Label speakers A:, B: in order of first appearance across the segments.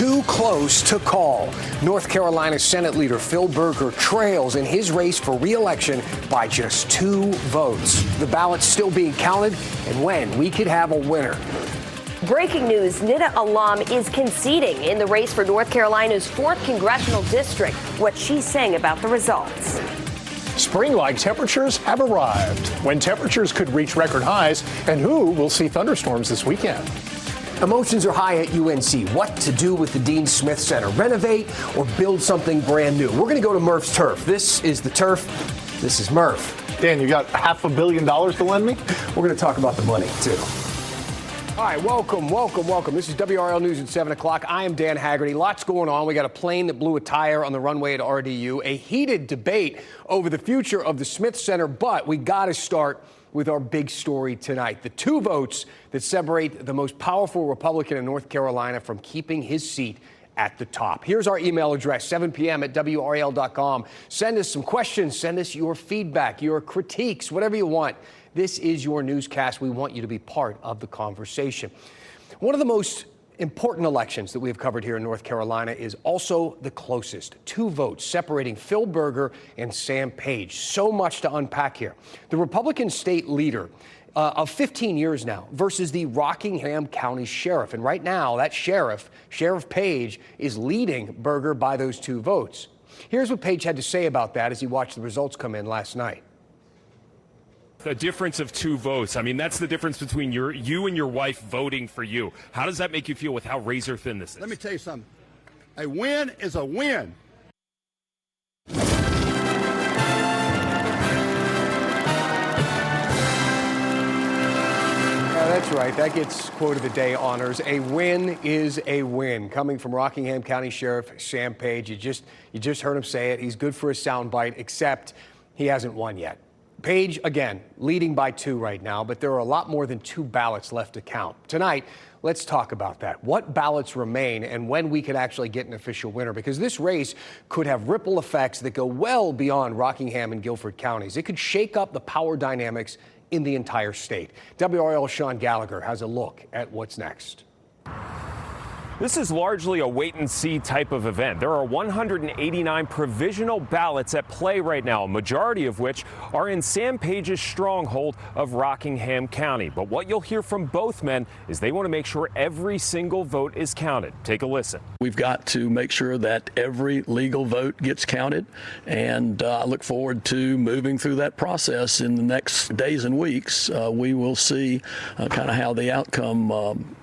A: too close to call. North Carolina Senate leader Phil Berger trails in his race for re-election by just 2 votes. The ballot's still being counted, and when we could have a winner.
B: Breaking news, NIDA alum is conceding in the race for North Carolina's 4th congressional district. What she's saying about the results.
C: Spring-like temperatures have arrived, when temperatures could reach record highs, and who will see thunderstorms this weekend.
A: Emotions are high at UNC. What to do with the Dean Smith Center? Renovate or build something brand new? We're going to go to Murph's Turf. This is the turf. This is Murph.
C: Dan, you got $500 million to lend me?
A: We're going to talk about the money, too. All right, welcome. This is WRAL News at 7 o'clock. I am Dan Haggerty. Lots going on. We got a plane that blew a tire on the runway at RDU, a heated debate over the future of the Smith Center, but we got to start with our big story tonight. The 2 votes that separate the most powerful Republican in North Carolina from keeping his seat at the top. Here's our email address, 7 p.m. at WRAL.com. Send us some questions. Send us your feedback, your critiques, whatever you want. This is your newscast. We want you to be part of the conversation. One of the most important elections that we have covered here in North Carolina is also the closest. 2 votes separating Phil Berger and Sam Page. So much to unpack here. The Republican state leader of 15 years now versus the Rockingham County Sheriff. And right now, that Sheriff Page, is leading Berger by those 2 votes. Here's what Page had to say about that as he watched the results come in last night.
D: A difference of 2 votes. I mean, that's the difference between you and your wife voting for you. How does that make you feel with how razor thin this is?
E: Let me tell you something. A win is a win.
A: Yeah, that's right. That gets quote of the day honors. A win is a win. Coming from Rockingham County Sheriff Sam Page. You just heard him say it. He's good for a soundbite, except he hasn't won yet. Page, again, leading by 2 right now, but there are a lot more than 2 ballots left to count. Tonight, let's talk about that. What ballots remain and when we could actually get an official winner, because this race could have ripple effects that go well beyond Rockingham and Guilford counties. It could shake up the power dynamics in the entire state. WRAL's Sean Gallagher has a look at what's next.
D: This is largely a wait-and-see type of event. There are 189 provisional ballots at play right now, a majority of which are in Sam Page's stronghold of Rockingham County. But what you'll hear from both men is they want to make sure every single vote is counted. Take a listen.
F: We've got to make sure that every legal vote gets counted, and I look forward to moving through that process in the next days and weeks. We will see kind of how the outcome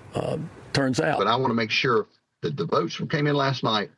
F: turns out.
E: But I want to make sure that the votes that came in last night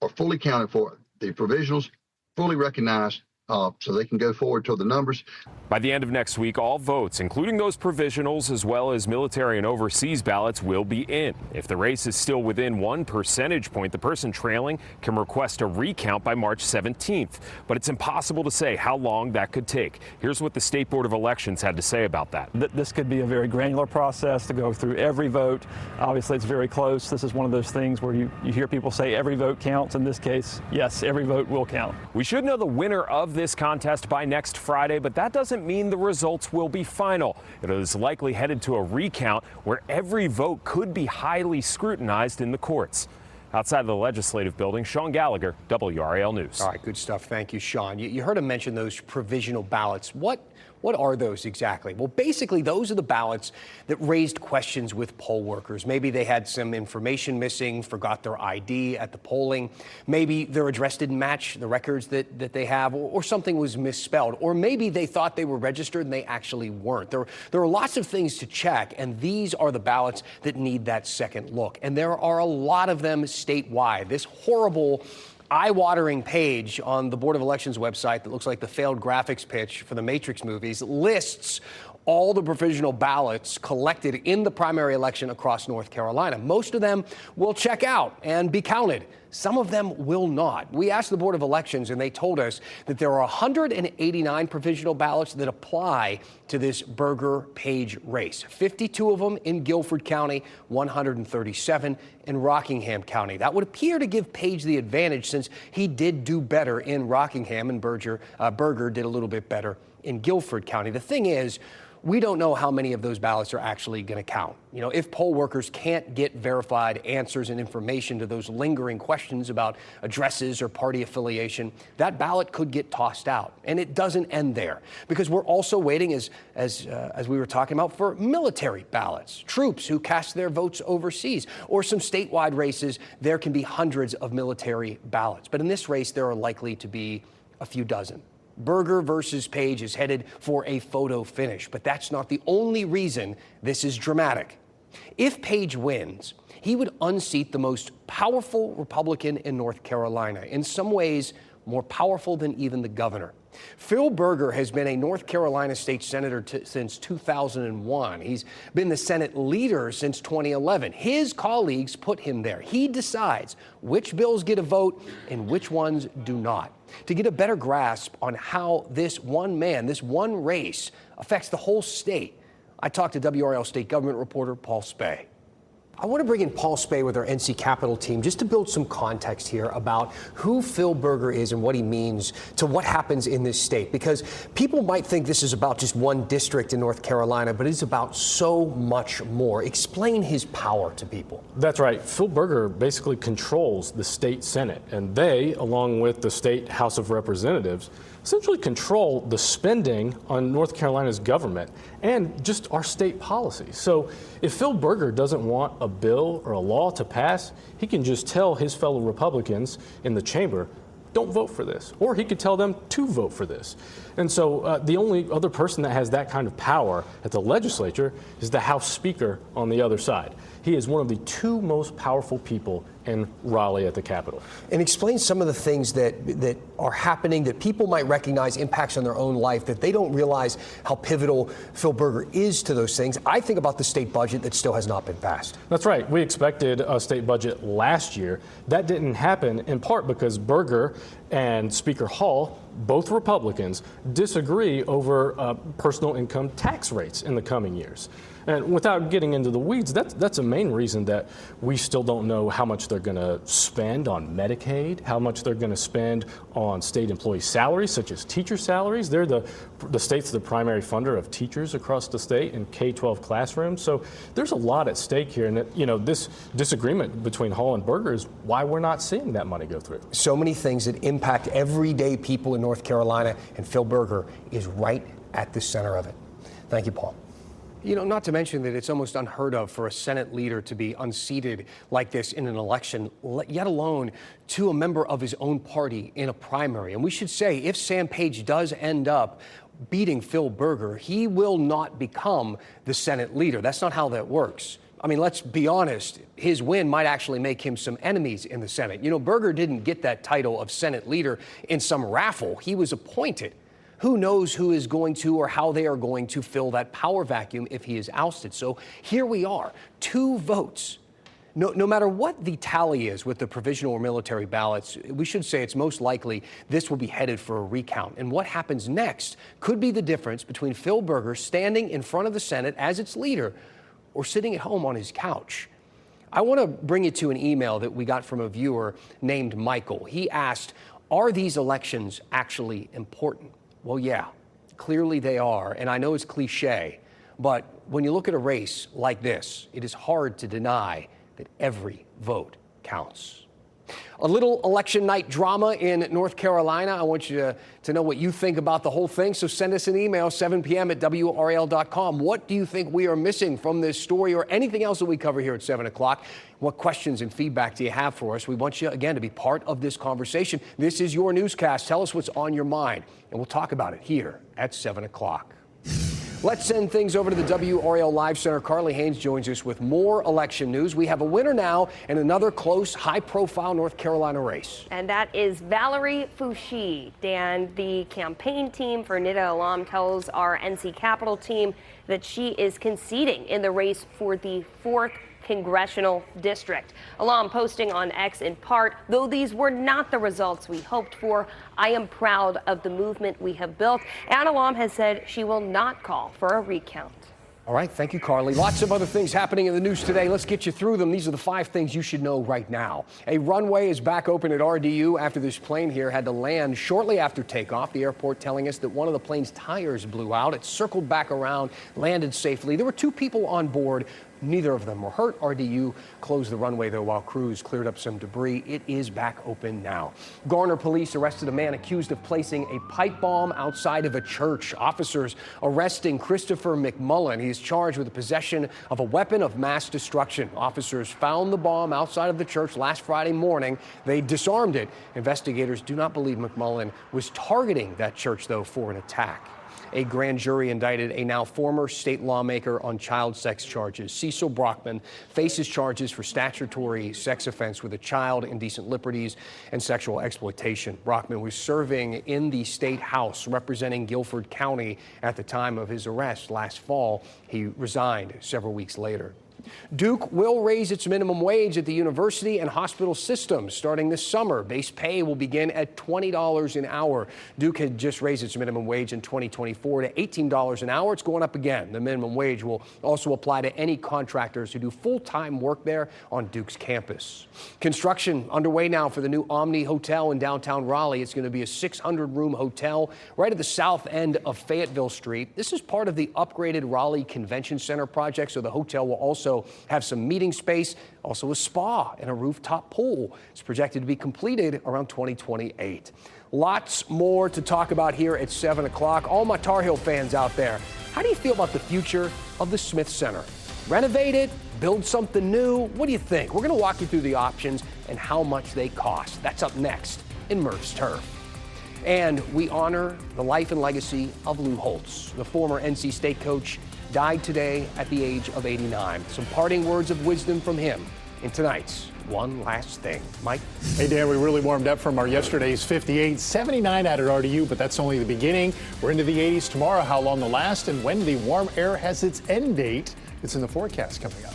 E: are fully counted for, the provisionals fully recognized, so they can go forward to the numbers.
D: By the end of next week, all votes, including those provisionals as well as military and overseas ballots, will be in. If the race is still within 1 percentage point, the person trailing can request a recount by March 17th. But it's impossible to say how long that could take. Here's what the State Board of Elections had to say about that.
G: This could be a very granular process to go through every vote. Obviously, it's very close. This is one of those things where you hear people say every vote counts. In this case, yes, every vote will count.
D: We should know the winner of this contest by next Friday, but that doesn't mean the results will be final. It is likely headed to a recount where every vote could be highly scrutinized in the courts. Outside of the legislative building, Sean Gallagher, WRAL News.
A: All right, good stuff. Thank you, Sean. You heard him mention those provisional ballots. What are those exactly? Well, basically, those are the ballots that raised questions with poll workers. Maybe they had some information missing, forgot their ID at the polling. Maybe their address didn't match the records that they have, or something was misspelled. Or maybe they thought they were registered and they actually weren't. There are lots of things to check, and these are the ballots that need that second look. And there are a lot of them statewide. This horrible, eye-watering page on the Board of Elections website that looks like the failed graphics pitch for the Matrix movies lists all the provisional ballots collected in the primary election across North Carolina. Most of them will check out and be counted. Some of them will not. We asked the Board of Elections, and they told us that there are 189 provisional ballots that apply to this Berger-Page race. 52 of them in Guilford County, 137 in Rockingham County. That would appear to give Page the advantage since he did do better in Rockingham and Berger did a little bit better in Guilford County. The thing is, we don't know how many of those ballots are actually going to count. You know, if poll workers can't get verified answers and information to those lingering questions about addresses or party affiliation, that ballot could get tossed out. And it doesn't end there, because we're also waiting, as we were talking about, for military ballots, troops who cast their votes overseas, or some statewide races. There can be hundreds of military ballots. But in this race, there are likely to be a few dozen. Berger versus Page is headed for a photo finish, but that's not the only reason this is dramatic. If Page wins, he would unseat the most powerful Republican in North Carolina, in some ways more powerful than even the governor. Phil Berger has been a North Carolina state senator since 2001. He's been the Senate leader since 2011. His colleagues put him there. He decides which bills get a vote and which ones do not. To get a better grasp on how this one man, this one race, affects the whole state, I talked to WRAL state government reporter Paul Spey. I want to bring in Paul Spey with our NC Capitol team just to build some context here about who Phil Berger is and what he means to what happens in this state. Because people might think this is about just one district in North Carolina, but it's about so much more. Explain his power to people.
H: That's right. Phil Berger basically controls the state Senate, and they, along with the state House of Representatives, essentially control the spending on North Carolina's government and just our state policy. So if Phil Berger doesn't want a bill or a law to pass, he can just tell his fellow Republicans in the chamber, don't vote for this. Or he could tell them to vote for this. And so the only other person that has that kind of power at the legislature is the House Speaker on the other side. He is one of the two most powerful people in Raleigh at the Capitol.
A: And explain some of the things that are happening that people might recognize impacts on their own life, that they don't realize how pivotal Phil Berger is to those things. I think about the state budget that still has not been passed.
H: That's right. We expected a state budget last year. That didn't happen in part because Berger and Speaker Hall, both Republicans, disagree over personal income tax rates in the coming years. And without getting into the weeds, that's a main reason that we still don't know how much they're going to spend on Medicaid, how much they're going to spend on state employee salaries, such as teacher salaries. They're the state's the primary funder of teachers across the state in K-12 classrooms. So there's a lot at stake here. And this disagreement between Hall and Berger is why we're not seeing that money go through.
A: So many things that impact everyday people in North Carolina, and Phil Berger is right at the center of it. Thank you, Paul. You know, not to mention that it's almost unheard of for a Senate leader to be unseated like this in an election, yet alone to a member of his own party in a primary. And we should say, if Sam Page does end up beating Phil Berger, he will not become the Senate leader. That's not how that works. I mean, let's be honest, his win might actually make him some enemies in the Senate. You know, Berger didn't get that title of Senate leader in some raffle. He was appointed. Who knows who is going to or how they are going to fill that power vacuum if he is ousted. So here we are, 2 votes. No matter what the tally is with the provisional or military ballots, we should say it's most likely this will be headed for a recount. And what happens next could be the difference between Phil Berger standing in front of the Senate as its leader or sitting at home on his couch. I want to bring you to an email that we got from a viewer named Michael. He asked, are these elections actually important? Well, yeah, clearly they are. And I know it's cliche, but when you look at a race like this, it is hard to deny that every vote counts. A little election night drama in North Carolina. I want you to know what you think about the whole thing. So send us an email, 7 p.m. at WRAL.com. What do you think we are missing from this story or anything else that we cover here at 7 o'clock? What questions and feedback do you have for us? We want you, again, to be part of this conversation. This is your newscast. Tell us what's on your mind, and we'll talk about it here at 7 o'clock. Let's send things over to the WRAL Live Center. Carly Haynes joins us with more election news. We have a winner now in another close, high-profile North Carolina race.
B: And that is Valerie Foushee. Dan, the campaign team for Nida Alam tells our NC Capitol team that she is conceding in the race for the 4th congressional district. Alam posting on X in part, though these were not the results we hoped for, I am proud of the movement we have built. And Alam has said she will not call for a recount.
A: All right, thank you, Carly. Lots of other things happening in the news today. Let's get you through them. These are the 5 things you should know right now. A runway is back open at RDU after this plane here had to land shortly after takeoff. The airport telling us that one of the plane's tires blew out. It circled back around, landed safely. There were 2 people on board. Neither of them were hurt. RDU closed the runway, though, while crews cleared up some debris. It is back open now. Garner police arrested a man accused of placing a pipe bomb outside of a church. Officers arresting Christopher McMullen. He is charged with the possession of a weapon of mass destruction. Officers found the bomb outside of the church last Friday morning. They disarmed it. Investigators do not believe McMullen was targeting that church, though, for an attack. A grand jury indicted a now former state lawmaker on child sex charges. Cecil Brockman faces charges for statutory sex offense with a child, indecent liberties, and sexual exploitation. Brockman was serving in the state house representing Guilford County at the time of his arrest last fall. He resigned several weeks later. Duke will raise its minimum wage at the university and hospital systems starting this summer. Base pay will begin at $20 an hour. Duke had just raised its minimum wage in 2024 to $18 an hour. It's going up again. The minimum wage will also apply to any contractors who do full-time work there on Duke's campus. Construction underway now for the new Omni Hotel in downtown Raleigh. It's going to be a 600-room hotel right at the south end of Fayetteville Street. This is part of the upgraded Raleigh Convention Center project, so the hotel will also have some meeting space, also a spa and a rooftop pool. It's projected to be completed around 2028. Lots more to talk about here at 7 o'clock. All my Tar Heel fans out there, how do you feel about the future of the Smith Center? Renovate it, build something new? What do you think? We're going to walk you through the options and how much they cost. That's up next in Murph's Turf. And we honor the life and legacy of Lou Holtz, the former NC State coach, died today at the age of 89. Some parting words of wisdom from him in tonight's One Last Thing. Mike?
C: Hey, Dan, we really warmed up from our yesterday's 58, 79 out at RDU, but that's only the beginning. We're into the 80s tomorrow. How long they'll last and when the warm air has its end date, it's in the forecast coming up.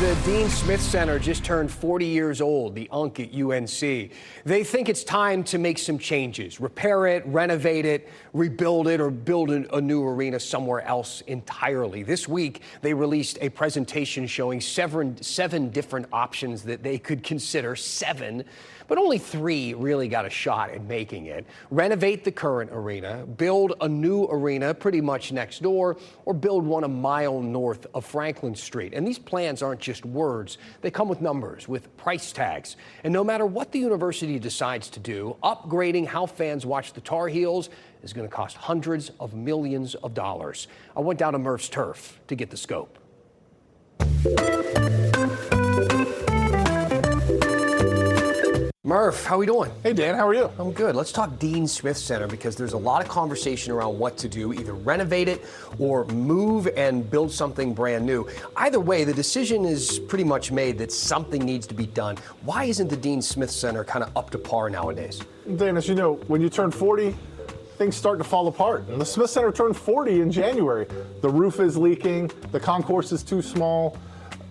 A: The Dean Smith Center just turned 40 years old, the UNC at UNC. They think it's time to make some changes, repair it, renovate it, rebuild it, or build a new arena somewhere else entirely. This week, they released a presentation showing seven different options that they could consider, 7, but only 3 really got a shot at making it. Renovate the current arena, build a new arena pretty much next door, or build one a mile north of Franklin Street. And these plans aren't just words. They come with numbers, with price tags. And no matter what the university decides to do, upgrading how fans watch the Tar Heels is going to cost hundreds of millions of dollars. I went down to Murph's Turf to get the scope. Murph, how are we doing?
C: Hey, Dan, how are you?
A: I'm good. Let's talk Dean Smith Center because there's a lot of conversation around what to do, either renovate it or move and build something brand new. Either way, the decision is pretty much made that something needs to be done. Why isn't the Dean Smith Center kind of up to par nowadays?
I: Dan, as you know, when you turn 40, things start to fall apart. And the Smith Center turned 40 in January. The roof is leaking, the concourse is too small,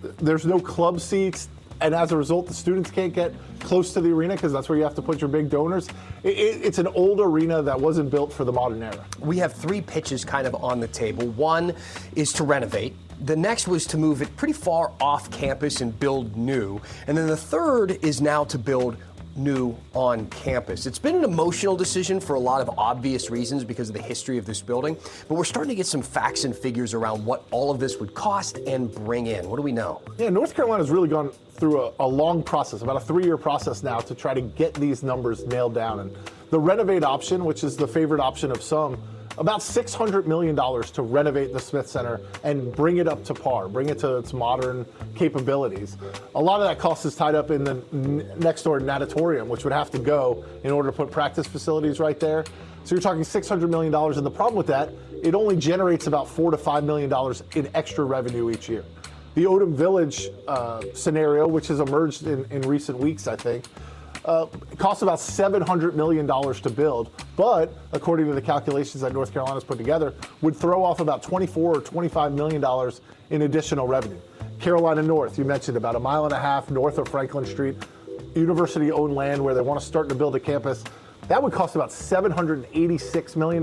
I: there's no club seats. And as a result, the students can't get close to the arena because that's where you have to put your big donors. It's an old arena that wasn't built for the modern era.
A: We have 3 pitches kind of on the table. One is to renovate. The next was to move it pretty far off campus and build new. And then the third is now to build new on campus. It's been an emotional decision for a lot of obvious reasons because of the history of this building, but we're starting to get some facts and figures around what all of this would cost and bring in. What do we know?
I: Yeah, North Carolina's really gone through a long process, about a 3-year process now to try to get these numbers nailed down. And the renovate option, which is the favorite option of some, about $600 million to renovate the Smith Center and bring it up to par, bring it to its modern capabilities. A lot of that cost is tied up in the next door natatorium, which would have to go in order to put practice facilities right there. So you're talking $600 million. And the problem with that, it only generates about $4 to $5 million in extra revenue each year. The Odom Village scenario, which has emerged in recent weeks, I think, it costs about $700 million to build, but according to the calculations that North Carolina's put together, would throw off about $24 or $25 million in additional revenue. Carolina North, you mentioned, about 1.5 miles north of Franklin Street, university-owned land where they want to start to build a campus. That would cost about $786 million.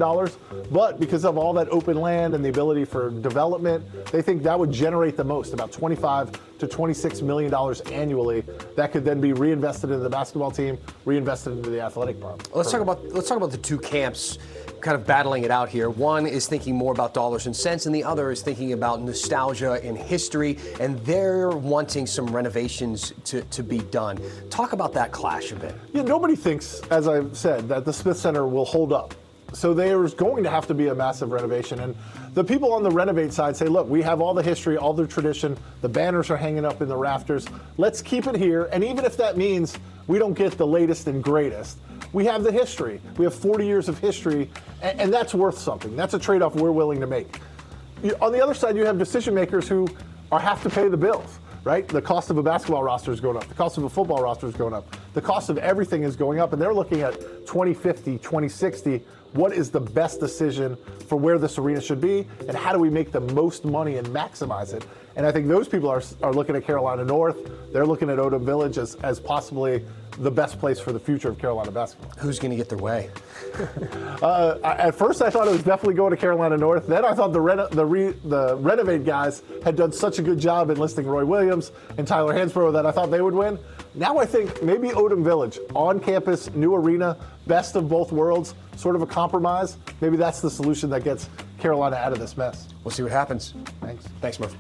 I: But because of all that open land and the ability for development, they think that would generate the most, about $25 to $26 million annually. That could then be reinvested into the basketball team, reinvested into the athletic program.
A: Let's talk about the two camps kind of battling it out here. One is thinking more about dollars and cents, and the other is thinking about nostalgia and history, and they're wanting some renovations to be done. Talk about that clash a bit.
I: Yeah, nobody thinks, as I've said, that the Smith Center will hold up. So there's going to have to be a massive renovation. And the people on the renovate side say, look, we have all the history, all the tradition, the banners are hanging up in the rafters. Let's keep it here. And even if that means we don't get the latest and greatest, we have the history. We have 40 years of history, and that's worth something. That's a trade-off we're willing to make. On the other side, you have decision makers who have to pay the bills, right? The cost of a basketball roster is going up. The cost of a football roster is going up. The cost of everything is going up, and they're looking at 2050, 2060. What is the best decision for where this arena should be, and how do we make the most money and maximize it? And I think those people are looking at Carolina North. They're looking at Odom Village as possibly the best place for the future of Carolina basketball.
A: Who's going to get their way?
I: At first, I thought it was definitely going to Carolina North. Then I thought the Renovate guys had done such a good job enlisting Roy Williams and Tyler Hansborough that I thought they would win. Now I think maybe Odom Village, on campus, new arena, best of both worlds, sort of a compromise. Maybe that's the solution that gets Carolina out of this mess.
A: We'll see what happens.
I: Thanks.
A: Thanks, Murphy.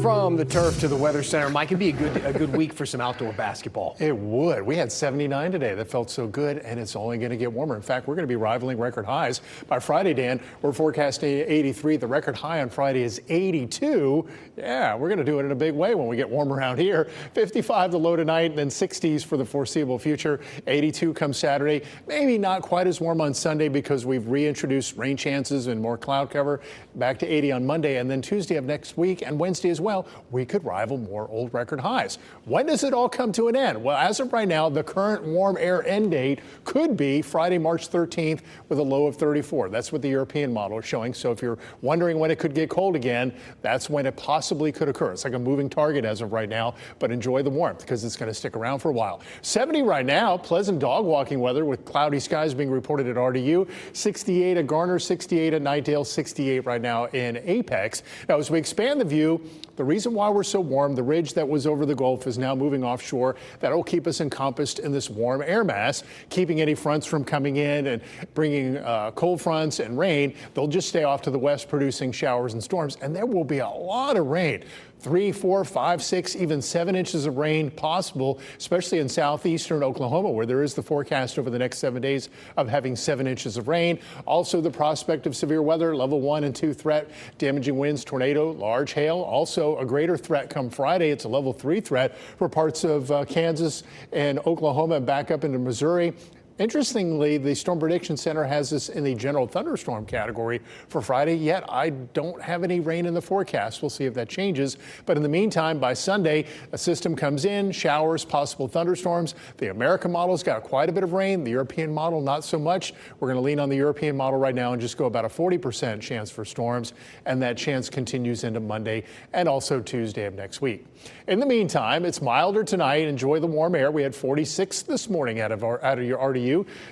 A: From the turf to the weather center, Mike, it'd be a good week for some outdoor basketball.
C: It would. We had 79 today. That felt so good, and it's only going to get warmer. In fact, we're going to be rivaling record highs. By Friday, Dan, we're forecasting 83. The record high on Friday is 82. Yeah, we're going to do it in a big way when we get warm around here. 55 the low tonight, and then 60s for the foreseeable future. 82 comes Saturday. Maybe not quite as warm on Sunday because we've reintroduced rain chances and more cloud cover. Back to 80 on Monday, and then Tuesday of next week and Wednesday as well, we could rival more old record highs. When does it all come to an end? Well, as of right now, the current warm air end date could be Friday, March 13th with a low of 34. That's what the European model is showing. So if you're wondering when it could get cold again, that's when it possibly could occur. It's like a moving target as of right now, but enjoy the warmth because it's going to stick around for a while. 70 right now, pleasant dog walking weather with cloudy skies being reported at RDU. 68 at Garner, 68 at Nightdale, 68 right now in Apex. Now, as we expand the view, the reason why we're so warm, the ridge that was over the Gulf is now moving offshore. That'll keep us encompassed in this warm air mass, keeping any fronts from coming in and bringing cold fronts and rain. They'll just stay off to the west, producing showers and storms, and there will be a lot of rain. 3, 4, 5, 6, even 7 inches of rain possible, especially in southeastern Oklahoma, where there is the forecast over the next 7 days of having 7 inches of rain. Also, the prospect of severe weather, level 1 and 2 threat, damaging winds, tornado, large hail. Also, a greater threat come Friday. It's a level 3 threat for parts of Kansas and Oklahoma and back up into Missouri. Interestingly, the Storm Prediction Center has this in the general thunderstorm category for Friday, yet I don't have any rain in the forecast. We'll see if that changes. But in the meantime, by Sunday, a system comes in, showers, possible thunderstorms. The American model's got quite a bit of rain. The European model, not so much. We're going to lean on the European model right now and just go about a 40% chance for storms. And that chance continues into Monday and also Tuesday of next week. In the meantime, it's milder tonight. Enjoy the warm air. We had 46 this morning out of your RDU.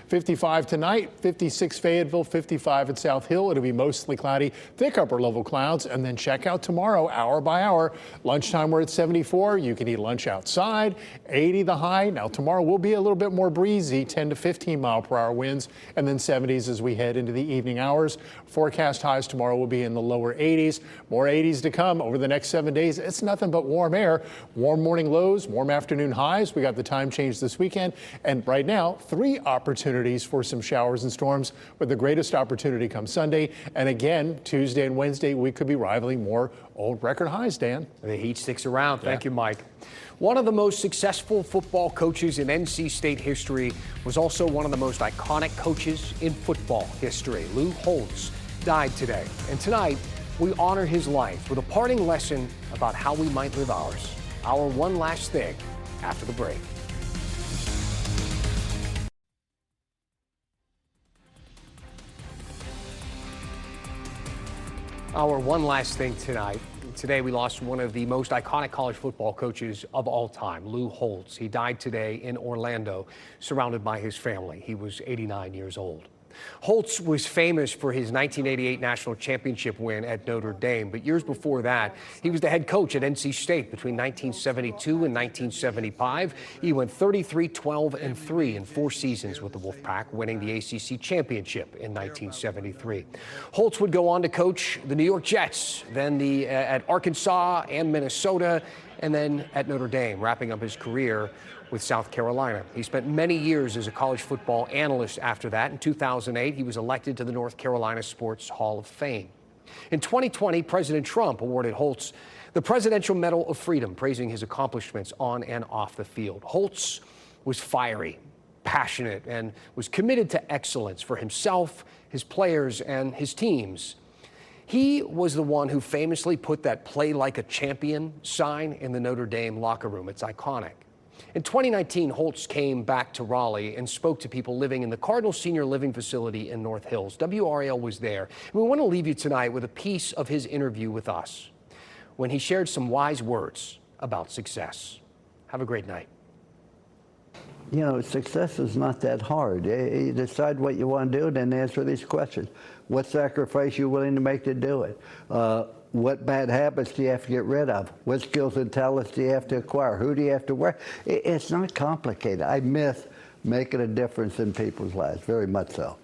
C: 55 tonight, 56 Fayetteville, 55 at South Hill. It'll be mostly cloudy, thick upper level clouds, and then check out tomorrow hour by hour. Lunchtime we're at 74. You can eat lunch outside, 80 the high. Now tomorrow will be a little bit more breezy, 10 to 15 mile per hour winds, and then 70s as we head into the evening hours. Forecast highs tomorrow will be in the lower 80s. More 80s to come over the next 7 days. It's nothing but warm air. Warm morning lows, warm afternoon highs. We got the time change this weekend, and right now 3 opportunities for some showers and storms, with the greatest opportunity come Sunday. And again, Tuesday and Wednesday, we could be rivaling more old record highs, Dan.
A: The heat sticks around. Thank you, Mike. One of the most successful football coaches in NC State history was also one of the most iconic coaches in football history. Lou Holtz died today. And tonight, we honor his life with a parting lesson about how we might live ours. Our one last thing after the break. Our one last thing tonight. Today, we lost one of the most iconic college football coaches of all time, Lou Holtz. He died today in Orlando, surrounded by his family. He was 89 years old. Holtz was famous for his 1988 national championship win at Notre Dame, but years before that, he was the head coach at NC State between 1972 and 1975. He went 33-12-3 in 4 seasons with the Wolfpack, winning the ACC championship in 1973. Holtz would go on to coach the New York Jets, then at Arkansas and Minnesota, and then at Notre Dame, wrapping up his career with South Carolina. He spent many years as a college football analyst after that. In 2008, he was elected to the North Carolina Sports Hall of Fame. In 2020, President Trump awarded Holtz the Presidential Medal of Freedom, praising his accomplishments on and off the field. Holtz was fiery, passionate, and was committed to excellence for himself, his players, and his teams. He was the one who famously put that "play like a champion" sign in the Notre Dame locker room. It's iconic. In 2019, Holtz came back to Raleigh and spoke to people living in the Cardinal Senior Living Facility in North Hills. WRAL was there. And we want to leave you tonight with a piece of his interview with us when he shared some wise words about success. Have a great night.
J: You know, success is not that hard. You decide what you want to do and then answer these questions. What sacrifice you're willing to make to do it? What bad habits do you have to get rid of? What skills and talents do you have to acquire? Who do you have to work? It's not complicated. I miss making a difference in people's lives, very much so.